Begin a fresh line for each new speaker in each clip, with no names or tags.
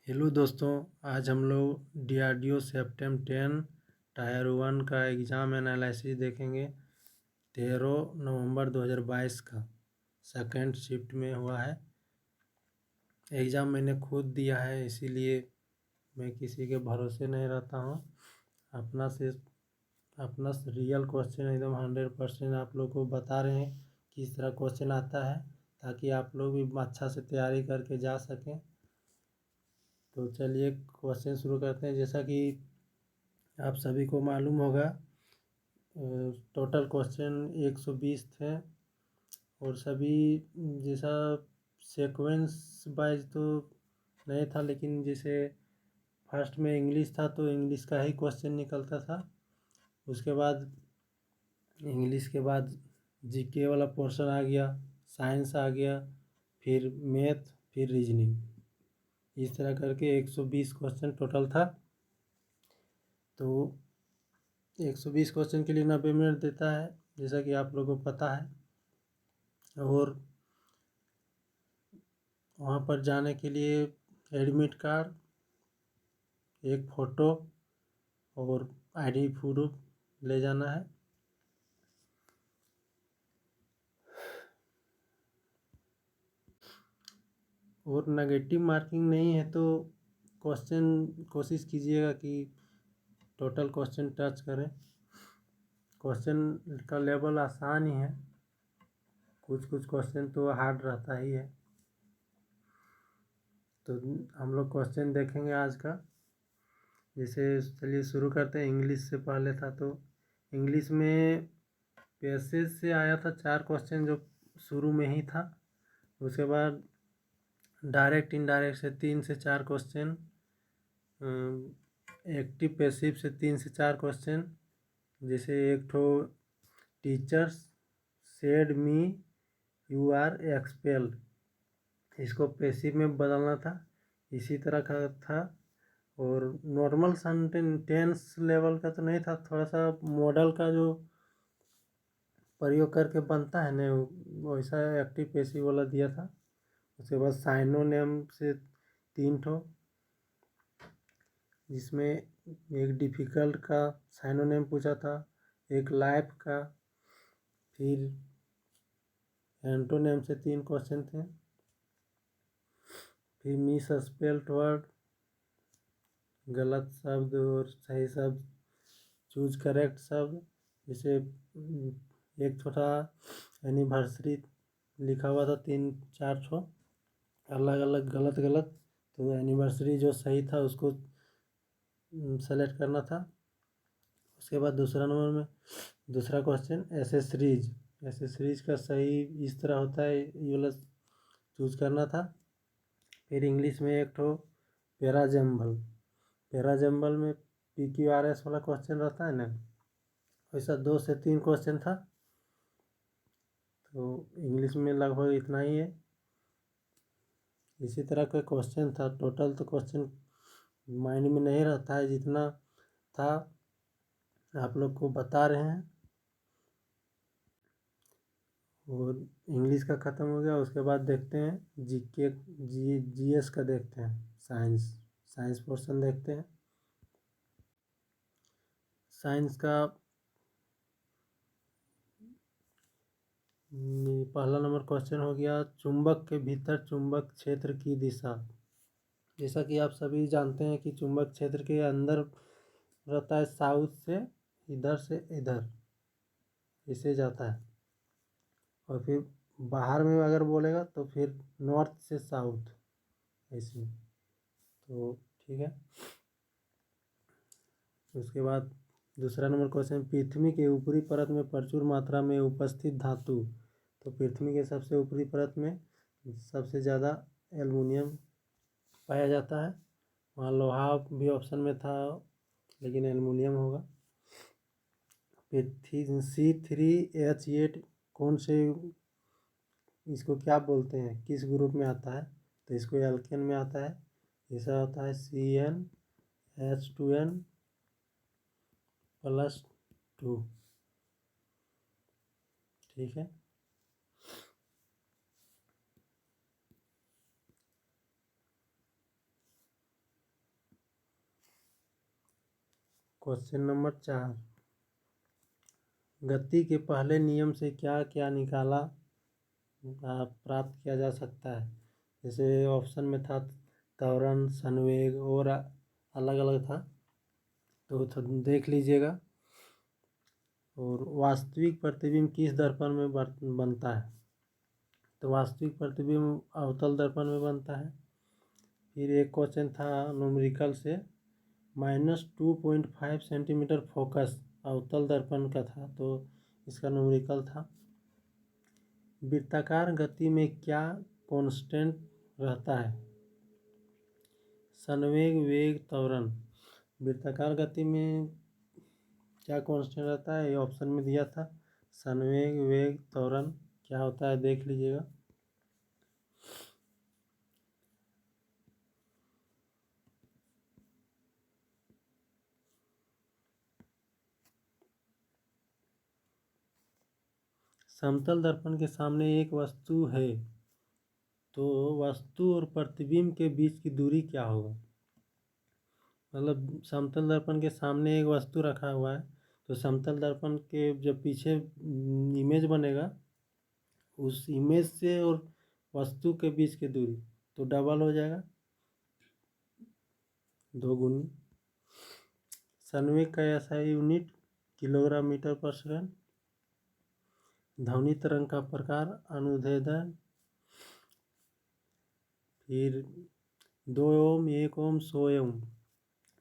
Hello दोस्तों, आज हम लोग DRDO सेप्टेम 10 टायर 1 का एग्ज़ाम एनालिसिस देखेंगे। 13 नवंबर 2022 का सेकेंड शिफ्ट में हुआ है। एग्ज़ाम मैंने खुद दिया है, इसीलिए मैं किसी के भरोसे नहीं रहता हूँ। अपना रियल क्वेश्चन एकदम 100% आप लोग को बता रहे हैं किस तरह क्वेश्चन आता है, ताकि आप लोग भी अच्छा से तैयारी करके जा सकें। तो चलिए क्वेश्चन शुरू करते हैं। जैसा कि आप सभी को मालूम होगा, टोटल क्वेश्चन 120 थे और सभी जैसा सीक्वेंस वाइज तो नहीं था, लेकिन जैसे फर्स्ट में इंग्लिश था तो इंग्लिश का ही क्वेश्चन निकलता था। उसके बाद इंग्लिश के बाद जीके वाला पोर्शन आ गया, साइंस आ गया, फिर मैथ, फिर रीजनिंग। इस तरह करके 120 क्वेश्चन टोटल था। तो 120 क्वेश्चन के लिए 90 मिनट देता है, जैसा कि आप लोगों को पता है। और वहाँ पर जाने के लिए एडमिट कार्ड, एक फ़ोटो और आईडी प्रूफ ले जाना है। और नेगेटिव मार्किंग नहीं है तो क्वेश्चन कोशिश कीजिएगा कि टोटल क्वेश्चन टच करें। क्वेश्चन का लेवल आसान ही है, कुछ क्वेश्चन तो हार्ड रहता ही है। तो हम लोग क्वेश्चन देखेंगे आज का। जैसे चलिए शुरू करते हैं। इंग्लिश से पहले था तो इंग्लिश में पैसेज से आया था 4 क्वेश्चन जो शुरू में ही था। उसके बाद डायरेक्ट इनडायरेक्ट से 3 से 4 क्वेश्चन, एक्टिव पैसिव से 3 से 4 क्वेश्चन। जैसे एक ठो teachers said me you are expelled, इसको पैसिव में बदलना था, इसी तरह का था। और नॉर्मल सेंटेंस लेवल का तो नहीं था, थोड़ा सा मॉडल का जो प्रयोग करके बनता है ना, वैसा एक्टिव पैसिव वाला दिया था। उसके बाद साइनोनिम से 3 ठो, जिसमें एक डिफ़िकल्ट का साइनोनिम पूछा था, एक लाइफ का, फिर एंटोनिम से 3 क्वेश्चन थे। फिर मिस स्पेल्ड वर्ड, गलत शब्द और सही शब्द, चूज करेक्ट शब्द। जैसे एक छोटा एनिवर्सरी लिखा हुआ था 3-4 ठो अलग अलग गलत गलत, तो एनिवर्सरी जो सही था उसको सेलेक्ट करना था। उसके बाद दूसरा नंबर में दूसरा क्वेश्चन एसेसरीज का सही इस तरह होता है, ये वाला चूज करना था। फिर इंग्लिश में एक ठो पैराजम्बल में PQRS वाला क्वेश्चन रहता है ना, वैसा 2 से 3 क्वेश्चन था। तो इंग्लिश में लगभग इतना ही है। इसी तरह का क्वेश्चन था। टोटल तो क्वेश्चन माइंड में नहीं रहता है, जितना था आप लोग को बता रहे हैं। और इंग्लिश का ख़त्म हो गया। उसके बाद देखते हैं GS का देखते हैं। साइंस पोर्शन देखते हैं। साइंस का पहला नंबर क्वेश्चन हो गया, चुंबक के भीतर चुंबक क्षेत्र की दिशा। जैसा कि आप सभी जानते हैं कि चुंबक क्षेत्र के अंदर रहता है साउथ से इधर इसे जाता है, और फिर बाहर में अगर बोलेगा तो फिर नॉर्थ से साउथ ऐसे। तो ठीक है। उसके बाद दूसरा नंबर क्वेश्चन, पृथ्वी के ऊपरी परत में प्रचुर मात्रा में उपस्थित धातु। तो पृथ्वी के सबसे ऊपरी परत में सबसे ज़्यादा एल्युमिनियम पाया जाता है। वहाँ लोहा भी ऑप्शन में था, लेकिन एल्युमिनियम होगा। फिर C3H8 कौन से, इसको क्या बोलते हैं, किस ग्रुप में आता है? तो इसको एल्केन में आता है। ऐसा होता है CnH2n+2। ठीक है। क्वेश्चन नंबर 4, गति के पहले नियम से क्या क्या निकाला प्राप्त किया जा सकता है। जैसे ऑप्शन में था त्वरण, संवेग और अलग अलग था, तो देख लीजिएगा। और वास्तविक प्रतिबिंब किस दर्पण में बनता है, तो वास्तविक प्रतिबिंब अवतल दर्पण में बनता है। फिर एक क्वेश्चन था न्यूमेरिकल से, -2.5 सेंटीमीटर फोकस अवतल दर्पण का था, तो इसका न्यूमेरिकल था। वृत्ताकार गति में क्या कांस्टेंट रहता है, संवेग, वेग, त्वरण। वृत्ताकार गति में क्या कांस्टेंट रहता है, ये ऑप्शन में दिया था, संवेग, वेग, त्वरण। क्या होता है देख लीजिएगा। समतल दर्पण के सामने एक वस्तु है, तो वस्तु और प्रतिबिंब के बीच की दूरी क्या होगा। मतलब समतल दर्पण के सामने एक वस्तु रखा हुआ है, तो समतल दर्पण के जब पीछे इमेज बनेगा, उस इमेज से और वस्तु के बीच की दूरी तो डबल हो जाएगा, 2 गुनी। संवेग का SI यूनिट किलोग्राम मीटर पर सेकंड। ध्वनि तरंग का प्रकार अनुदैर्ध्य। फिर 2 ओम, 1 ओम, 100 ओम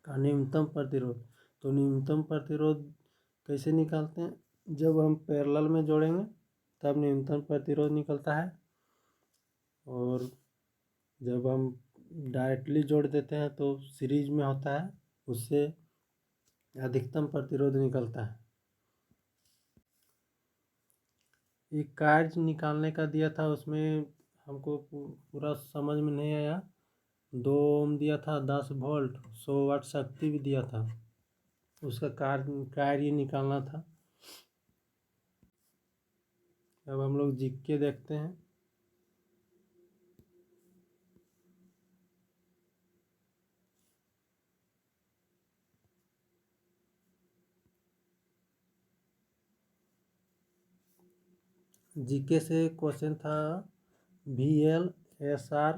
का न्यूनतम प्रतिरोध। तो न्यूनतम प्रतिरोध कैसे निकालते हैं, जब हम पैरेलल में जोड़ेंगे तब न्यूनतम प्रतिरोध निकलता है, और जब हम डायरेक्टली जोड़ देते हैं तो सीरीज में होता है, उससे अधिकतम प्रतिरोध निकलता है। एक कार्य निकालने का दिया था, उसमें हमको पूरा समझ में नहीं आया। 2 ओम दिया था, 10 वोल्ट, 100 वाट शक्ति भी दिया था, उसका कार्य निकालना था। अब हम लोग जीके देखते हैं। जीके से क्वेश्चन था, VL, SR,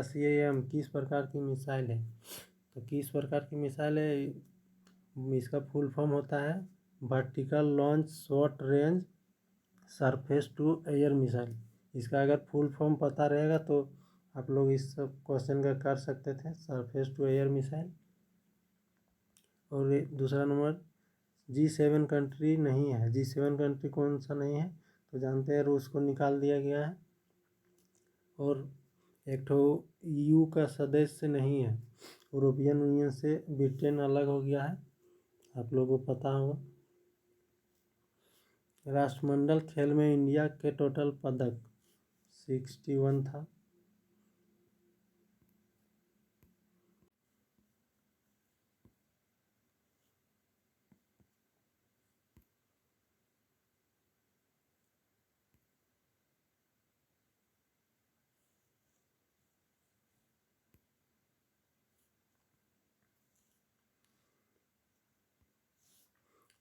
SAM किस प्रकार की मिसाइल है। तो किस प्रकार की मिसाइल है, इसका फुल फॉर्म होता है vertical launch short range surface to air missile. इसका अगर फुल फॉर्म पता रहेगा तो आप लोग इस सब क्वेश्चन का कर सकते थे, सरफेस टू एयर मिसाइल। और दूसरा नंबर, G7 कंट्री नहीं है। G7 कंट्री कौन सा नहीं है, तो जानते हैं रूस को निकाल दिया गया है, और एक ठो EU का सदस्य नहीं है, यूरोपियन यूनियन से ब्रिटेन अलग हो गया है, आप लोगों को पता होगा। राष्ट्रमंडल खेल में इंडिया के टोटल पदक 61 था।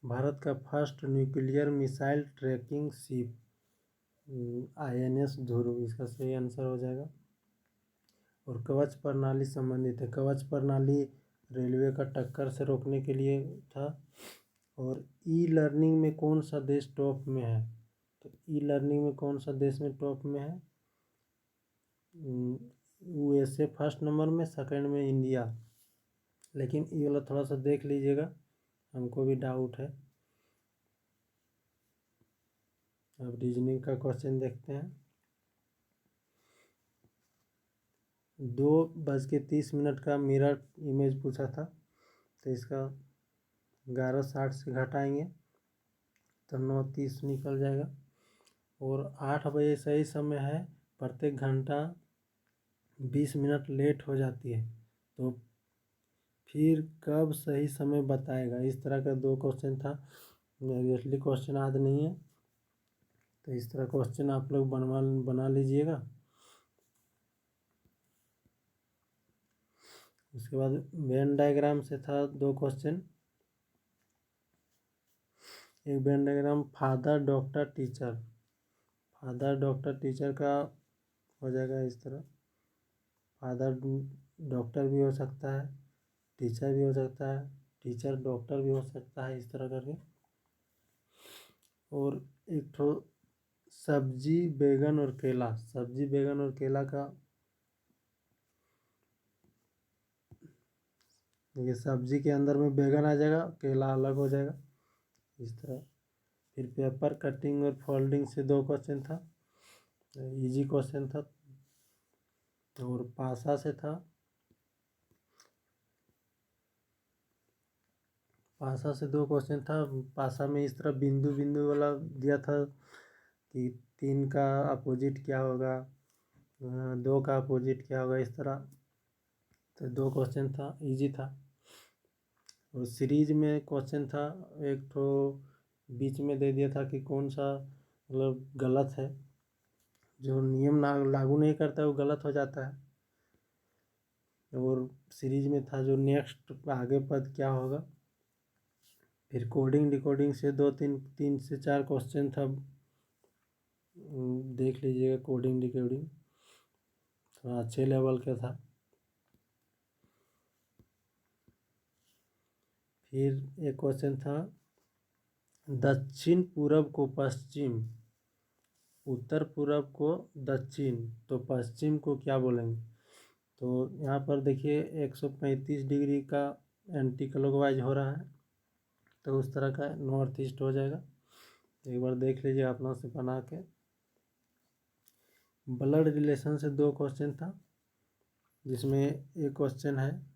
भारत का first nuclear missile tracking ship INS ध्रुव, इसका सही आंसर हो जाएगा। और कवच प्रणाली संबंधित है, कवच प्रणाली रेलवे का टक्कर से रोकने के लिए था। और ई-लर्निंग में कौन सा देश टॉप में है, तो ई-लर्निंग में कौन सा देश में टॉप में है, USA फर्स्ट नंबर में, सेकंड में इंडिया। लेकिन ये वाला थोड़ा सा देख लीजिएगा, हमको भी डाउट है। अब रीजनिंग का क्वेश्चन देखते हैं। 2:30 का मिरर इमेज पूछा था, तो इसका 11:60 से घटाएंगे तो 9:30 निकल जाएगा। और 8 बजे सही समय है, प्रत्येक घंटा 20 मिनट लेट हो जाती है, तो फिर कब सही समय बताएगा। इस तरह का 2 क्वेश्चन था, एग्जैक्टली क्वेश्चन याद नहीं है, तो इस तरह क्वेश्चन आप लोग बना लीजिएगा। उसके बाद वेन डायग्राम से था 2 क्वेश्चन, एक Venn diagram father doctor teacher, father doctor teacher का हो जाएगा इस तरह, फादर डॉक्टर भी हो सकता है, टीचर भी हो सकता है, टीचर डॉक्टर भी हो सकता है, इस तरह करके। और एक ठो सब्जी बैगन और केला, सब्जी बैगन और केला का, देखिए सब्जी के अंदर में बैगन आ जाएगा, केला अलग हो जाएगा, इस तरह। फिर पेपर कटिंग और फोल्डिंग से 2 क्वेश्चन था, इजी क्वेश्चन था। और पासा से था, पासा से 2 क्वेश्चन था। पासा में इस तरह बिंदु बिंदु वाला दिया था कि 3 का अपोजिट क्या होगा, 2 का अपोजिट क्या होगा, इस तरह। तो 2 क्वेश्चन था, इजी था। और सीरीज में क्वेश्चन था एक तो बीच में दे दिया था कि कौन सा मतलब गलत है, जो नियम ना लागू नहीं करता है वो गलत हो जाता है। और सीरीज में था जो नेक्स्ट आगे पद क्या होगा। फिर कोडिंग डिकोडिंग से 3 से 4 क्वेश्चन था, देख लीजिएगा। कोडिंग डिकोडिंग थोड़ा अच्छे लेवल का था। फिर एक क्वेश्चन था दक्षिण पूरब को पश्चिम, उत्तर पूरब को दक्षिण, तो पश्चिम को क्या बोलेंगे। तो यहाँ पर देखिए 135 डिग्री का एंटी क्लॉकवाइज हो रहा है, तो उस तरह का नॉर्थ ईस्ट हो जाएगा। एक बार देख लीजिए अपना से बना के। ब्लड रिलेशन से 2 क्वेश्चन था, जिसमें एक क्वेश्चन है,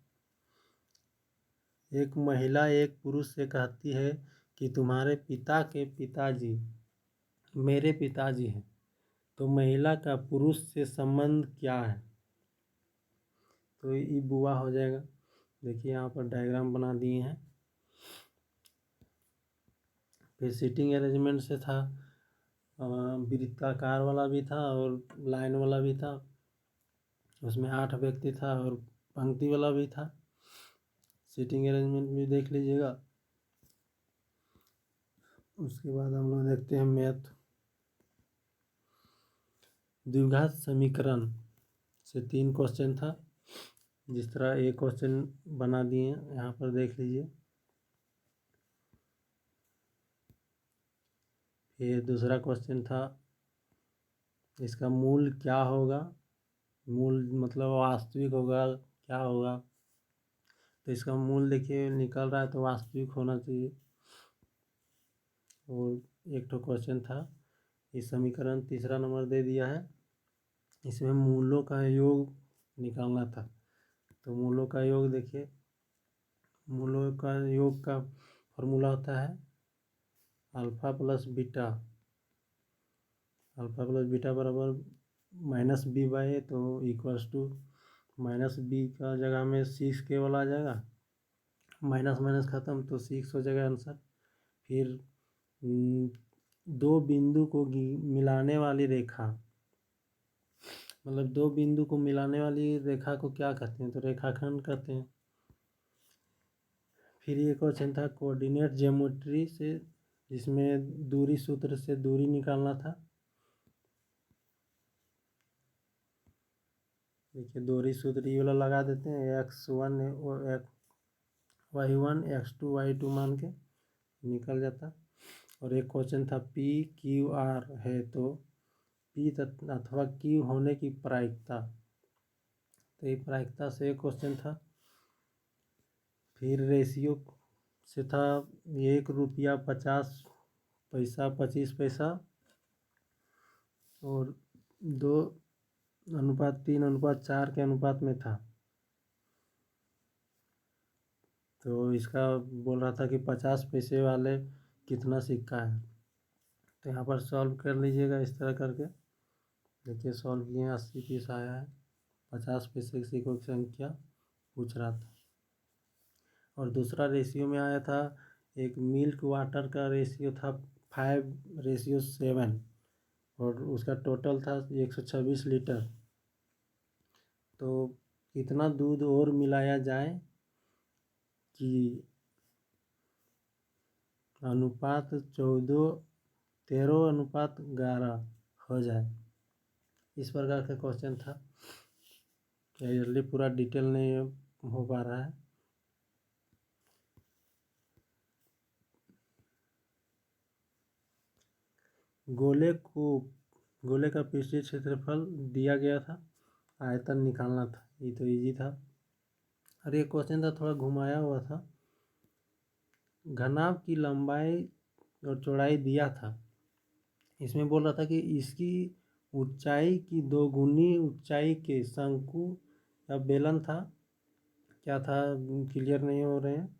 एक महिला एक पुरुष से कहती है कि तुम्हारे पिता के पिताजी मेरे पिताजी हैं, तो महिला का पुरुष से संबंध क्या है। तो ये बुआ हो जाएगा। देखिए यहाँ पर डायग्राम बना दिए हैं। फिर सीटिंग अरेंजमेंट से था, वृत्ताकार वाला भी था और लाइन वाला भी था, उसमें 8 व्यक्ति था, और पंक्ति वाला भी था। सीटिंग अरेंजमेंट भी देख लीजिएगा। उसके बाद हम लोग देखते हैं मैथ। द्विघात समीकरण से 3 क्वेश्चन था, जिस तरह एक क्वेश्चन बना दिए हैं, यहाँ पर देख लीजिए। फिर दूसरा क्वेश्चन था, इसका मूल क्या होगा, मूल मतलब वास्तविक होगा क्या होगा। तो इसका मूल देखिए निकल रहा है, तो वास्तविक होना चाहिए। और एक तो क्वेश्चन था, इस समीकरण तीसरा नंबर दे दिया है, इसमें मूलों का योग निकालना था। तो मूलों का योग देखिए, मूलों का योग का फॉर्मूला होता है alpha plus beta, alpha plus beta बराबर माइनस बी बाई ए, तो इक्वल्स टू माइनस बी का जगह में 6 केवल आ जाएगा, माइनस माइनस ख़त्म, तो 6 हो जाएगा आंसर। फिर 2 बिंदु को मिलाने वाली रेखा, मतलब 2 बिंदु को मिलाने वाली रेखा को क्या कहते हैं, तो रेखाखंड कहते हैं। फिर ये क्वेश्चन था कोऑर्डिनेट ज्योमेट्री से, जिसमें दूरी सूत्र से दूरी निकालना था। देखिए दूरी सूत्र ये वाला लगा देते हैं, x1 y1 x2 y2 मान के निकल जाता। और एक क्वेश्चन था पी क्यू आर है, तो पी अथवा क्यू होने की प्रायिकता, तो ये प्रायिकता से एक क्वेश्चन था। फिर रेशियो से था 1 रुपया 50 पैसा 25 पैसा, और 2:3:4 के अनुपात में था। तो इसका बोल रहा था कि 50 पैसे वाले कितना सिक्का है। तो यहाँ पर सॉल्व कर लीजिएगा इस तरह करके। देखिए सॉल्व किए, 80 पीस आया है, 50 पैसे के सिक्कों की संख्या पूछ रहा था। और दूसरा रेशियो में आया था, एक मिल्क वाटर का रेशियो था 5:7, और उसका टोटल था 126 लीटर। तो कितना दूध और मिलाया जाए कि अनुपात 13:11 हो जाए। इस प्रकार का क्वेश्चन था। जल्दी पूरा डिटेल नहीं हो पा रहा है। गोले का पृष्ठीय क्षेत्रफल दिया गया था, आयतन निकालना था। ये तो इजी था। और ये क्वेश्चन था थोड़ा घुमाया हुआ था। घनाभ की लंबाई और चौड़ाई दिया था। इसमें बोल रहा था कि इसकी ऊंचाई की 2 गुनी ऊंचाई के शंकु या बेलन था, क्या था क्लियर नहीं हो रहे हैं,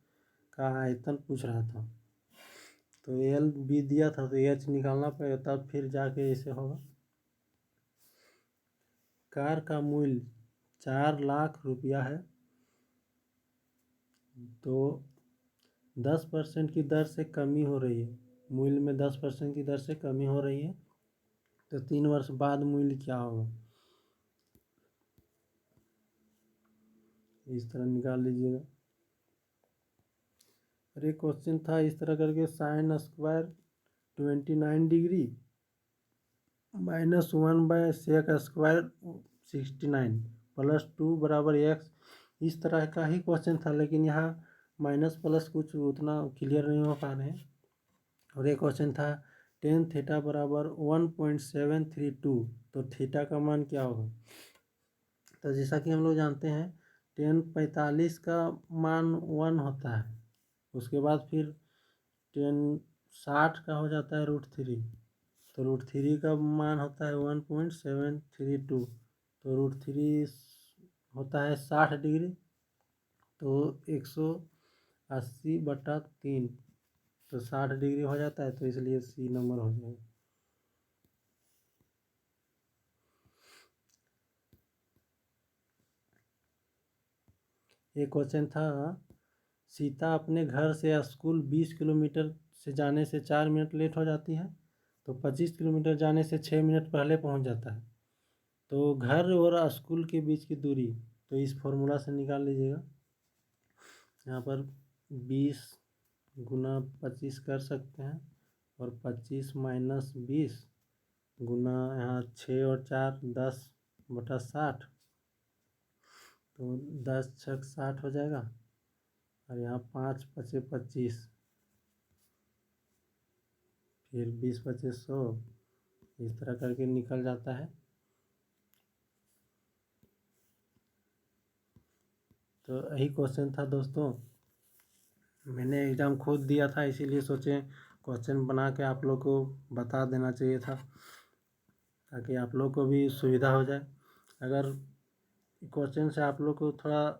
का आयतन पूछ रहा था। तो एल बी दिया था तो एच निकालना पड़ेगा, तब फिर जाके ऐसे होगा। कार का मूल्य 4 लाख रुपया है, तो 10% की दर से कमी हो रही है। मूल्य में 10% की दर से कमी हो रही है, तो 3 वर्ष बाद मूल्य क्या होगा, इस तरह निकाल लीजिएगा। और एक क्वेश्चन था इस तरह करके, sine square 29 degree -1/sec square 69 +2 बराबर x। इस तरह का ही क्वेश्चन था, लेकिन यहाँ माइनस प्लस कुछ उतना क्लियर नहीं हो पा रहे हैं। और एक क्वेश्चन था tan थीटा बराबर 1.732, तो थीटा का मान क्या होगा। तो जैसा कि हम लोग जानते हैं tan 45 का मान 1 होता है, उसके बाद फिर tan 60 का हो जाता है √3, तो √3 का मान होता है 1.732, तो √3 होता है 60 डिग्री, तो 180/3, तो 60 डिग्री हो जाता है, तो इसलिए सी नंबर हो जाएगा। एक क्वेश्चन था, सीता अपने घर से स्कूल 20 किलोमीटर से जाने से 4 मिनट लेट हो जाती है, तो 25 किलोमीटर जाने से 6 मिनट पहले पहुंच जाता है। तो घर और स्कूल के बीच की दूरी, तो इस फॉर्मूला से निकाल लीजिएगा। यहाँ पर 20 गुना 25 कर सकते हैं, और 25 - 20 गुना यहाँ 6 और 4 10/60, तो 10 × 6 = 60 हो जाएगा। और यहाँ 5 × 5 = 25, फिर 20 × 5 = 100, इस तरह करके निकल जाता है। तो यही क्वेश्चन था दोस्तों। मैंने एग्ज़ाम खुद दिया था, इसीलिए सोचे क्वेश्चन बना के आप लोग को बता देना चाहिए था, ताकि आप लोग को भी सुविधा हो जाए। अगर क्वेश्चन से आप लोग को थोड़ा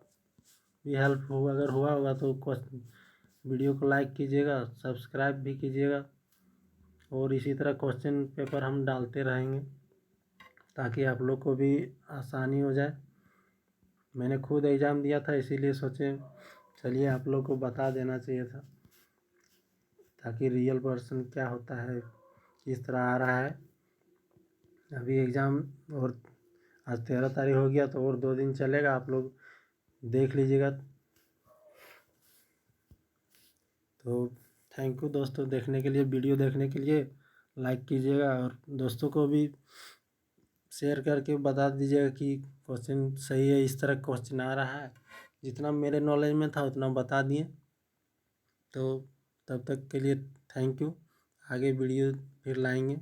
भी हेल्प हो अगर हुआ होगा तो वीडियो को लाइक कीजिएगा, सब्सक्राइब भी कीजिएगा, और इसी तरह क्वेश्चन पेपर हम डालते रहेंगे, ताकि आप लोग को भी आसानी हो जाए। मैंने खुद एग्ज़ाम दिया था, इसीलिए सोचे चलिए आप लोग को बता देना चाहिए था, ताकि रियल पर्सन क्या होता है, किस तरह आ रहा है। अभी एग्ज़ाम और आज 13 तारीख हो गया, तो और 2 दिन चलेगा, आप लोग देख लीजिएगा। तो थैंक यू दोस्तों देखने के लिए, वीडियो देखने के लिए। लाइक कीजिएगा और दोस्तों को भी शेयर करके बता दीजिएगा कि क्वेश्चन सही है, इस तरह क्वेश्चन आ रहा है। जितना मेरे नॉलेज में था उतना बता दिए। तो तब तक के लिए थैंक यू। आगे वीडियो फिर लाएंगे।